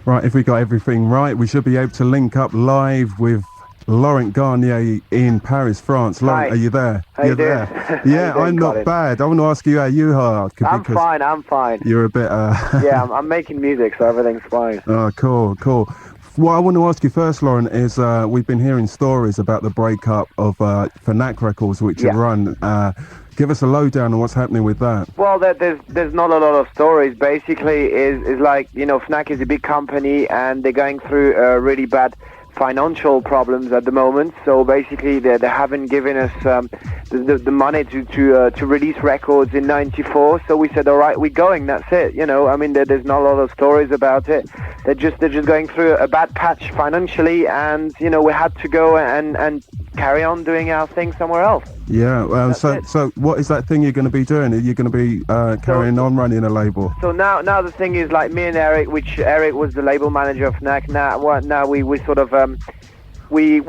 Right, if we got everything right, we should be able to link up live with Laurent Garnier in Paris, France. Laurent, Hi. are you there? How you doing? How you Yeah, doing, I'm not Colin? bad. I want to ask you how you are. I'm fine. I'm fine. You're a bit... Yeah, I'm making music, so everything's fine. Oh, cool. What I want to ask you first, Laurent, is we've been hearing stories about the breakup of Fnac Records, which you Yeah. run. Give us a lowdown on what's happening with that. Well, there's not a lot of stories. Basically, is like, Fnac is a big company and they're going through really bad financial problems at the moment. So basically, they haven't given us the money to release records in '94. So we said, all right, we're going. That's it. I mean, there's not a lot of stories about it. They're just going through a bad patch financially, and we had to go and carry on doing our thing somewhere else. Yeah. So what is that thing you're going to be doing? Are you going to be carrying on running a label? So now the thing is, like, me and Eric, which Eric was the label manager of Fnac. Now we sort of we're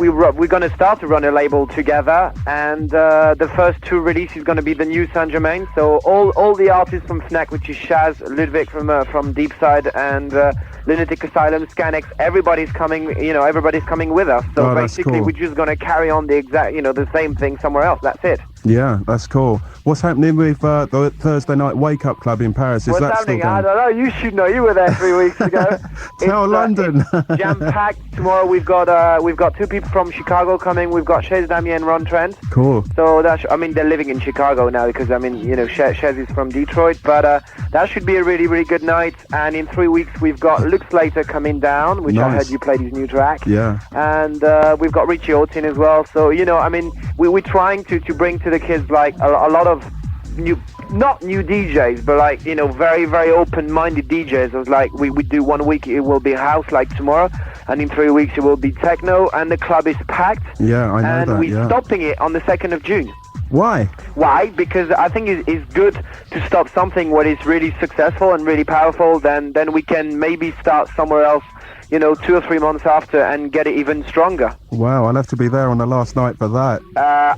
going to start to run a label together, and the first two releases is going to be the new Saint Germain. So all the artists from Fnac, which is Shaz, Ludwig from Deep Side, and Lunatic Asylum, Scanex, everybody's coming with us. So basically, cool. we're just going to carry on the exact, the same thing somewhere else. That's it. Yeah, that's cool. What's happening with the Thursday Night Wake Up Club in Paris? Is What's that happening? still I going? don't know. You should know. You were there 3 weeks ago. Tell London. Jam-packed. Tomorrow we've got two people from Chicago coming. We've got Chez Damien and Ron Trent. Cool. So they're living in Chicago now because Chez is from Detroit. But that should be a really, really good night. And in 3 weeks we've got Luke Slater coming down, which I heard you played his new track. Yeah. And we've got Richie Ortin as well. So we're trying to bring to the kids like a lot of not new DJs, but like, very, very open-minded DJs. It was like, we do 1 week, it will be house like tomorrow, and in 3 weeks it will be techno, and the club is packed. Yeah, I know and that, we're yeah. stopping it on the 2nd of June. Why? Why? Because I think it's good to stop something when it's really successful and really powerful, then we can maybe start somewhere else, 2 or 3 months after, and get it even stronger. Wow, I'll have to be there on the last night for that.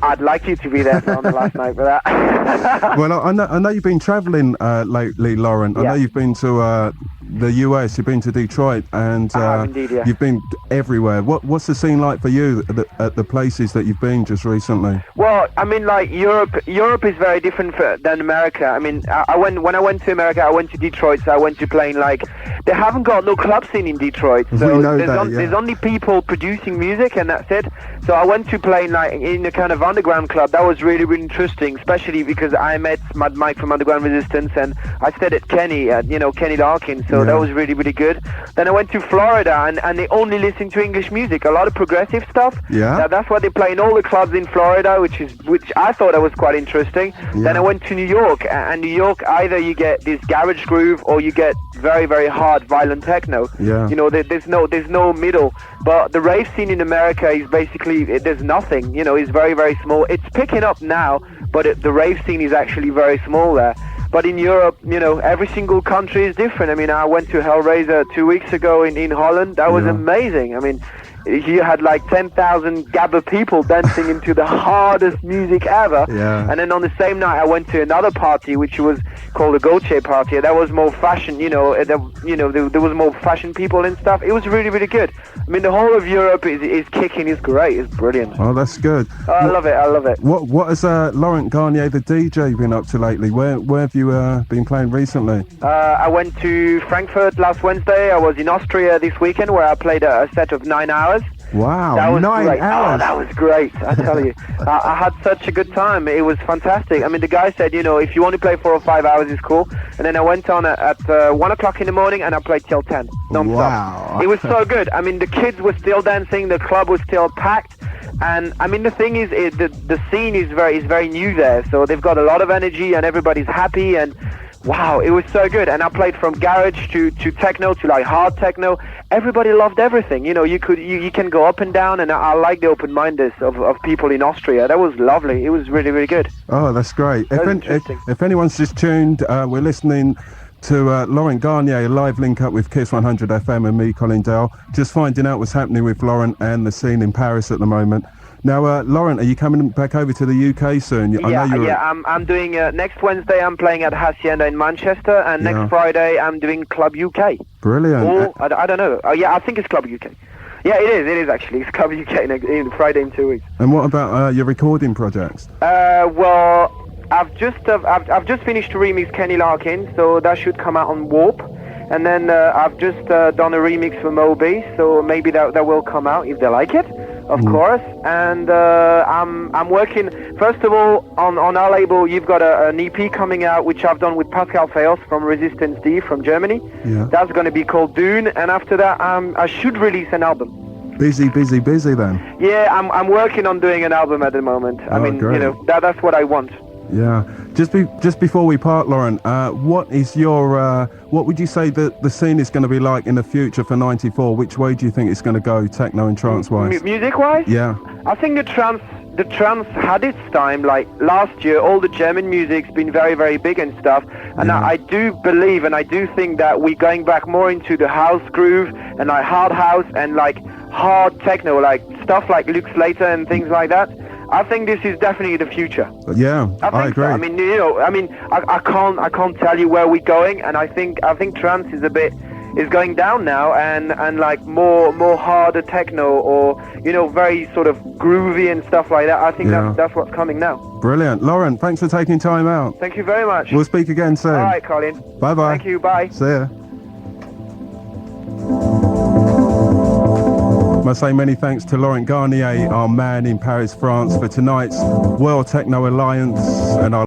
I'd like you to be there on the last night for that. Well, I know you've been travelling lately, Laurent. I know you've been to the US, you've been to Detroit, and I have indeed, yeah. you've been everywhere. What's the scene like for you at the places that you've been just recently? Well, I mean, like, Europe is very different than America. I mean, when I went to America, I went to Detroit, so I went to playing, like, they haven't got no club scene in Detroit. So we know there's only people producing music, and that's it. So I went to playing, like, in a kind of underground club. That was really, really interesting, especially because I met Mad Mike from Underground Resistance, and I stayed at Kenny Larkin, so that was really, really good. Then I went to Florida, and they only listen to English music, a lot of progressive stuff. Yeah. That's what they play in all the clubs in Florida, which I thought that was quite interesting. Yeah. Then I went to New York, and New York, either you get this garage groove or you get very, very hard, violent techno. Yeah. There's no middle. But the rave scene in America is basically, there's nothing. It's very, very small. It's picking up now, but the rave scene is actually very small there. But in Europe, every single country is different. I mean, I went to Hellraiser 2 weeks ago in Holland. That was amazing. I mean, you had like 10,000 Gabba people dancing into the hardest music ever. Yeah. And then on the same night, I went to another party, which was called the Gautier party. That was more fashion, there was more fashion people and stuff. It was really, really good. I mean, the whole of Europe is kicking. It's great. It's brilliant. Oh, that's good. I love it. What has Laurent Garnier, the DJ, been up to lately? Where have you been playing recently? I went to Frankfurt last Wednesday. I was in Austria this weekend, where I played a set of 9 hours. Wow, that was 9 great. hours. Oh, that was great, I tell you. I had such a good time. It was fantastic. I mean, the guy said, if you want to play 4 or 5 hours, it's cool. And then I went on at 1 o'clock in the morning, and I played till 10, non-stop. Wow. It was so good. I mean, the kids were still dancing. The club was still packed. And I mean, the thing is, the scene is very new there. So they've got a lot of energy, and everybody's happy. And wow, it was so good. And I played from garage to techno to like hard techno. Everybody loved everything. You can go up and down, and I like the open-mindedness of people in Austria. That was lovely. It was really, really good. Oh, that's great. Interesting. If anyone's just tuned, we're listening to Laurent Garnier, a live link up with Kiss 100 FM and me, Colin Dale, just finding out what's happening with Laurent and the scene in Paris at the moment. Now, Laurent, are you coming back over to the UK soon? I know you're... I'm doing next Wednesday. I'm playing at Hacienda in Manchester, and next Friday I'm doing Club UK. Brilliant. Or I don't know. Oh yeah, I think it's Club UK. Yeah, it is actually. It's Club UK in Friday in 2 weeks. And what about your recording projects? Well, I've just finished to remix Kenny Larkin, so that should come out on Warp. And then I've just done a remix for Moby, so maybe that will come out if they like it, of course. And I'm working, first of all, on our label. You've got an EP coming out, which I've done with Pascal Feos from Resistance D from Germany. Yeah. That's going to be called Dune, and after that, I should release an album. Busy then. Yeah, I'm working on doing an album at the moment. I mean, great. That's what I want. Yeah. Just before we part, Laurent, what is your what would you say that the scene is going to be like in the future for '94? Which way do you think it's going to go, techno and trance wise? Music wise? Yeah. I think the trance had its time. Like last year, all the German music's been very, very big and stuff. And I do believe and I do think that we're going back more into the house groove and like hard house and like hard techno, like stuff like Luke Slater and things like that. I think this is definitely the future. Yeah, I agree. So. I can't tell you where we're going, and I think trance is going down now, and like more harder techno, or very sort of groovy and stuff like that. I think that's what's coming now. Brilliant, Laurent. Thanks for taking time out. Thank you very much. We'll speak again soon. All right, Colin. Bye bye. Thank you. Bye. See ya. I say many thanks to Laurent Garnier, our man in Paris, France, for tonight's World Techno Alliance, and our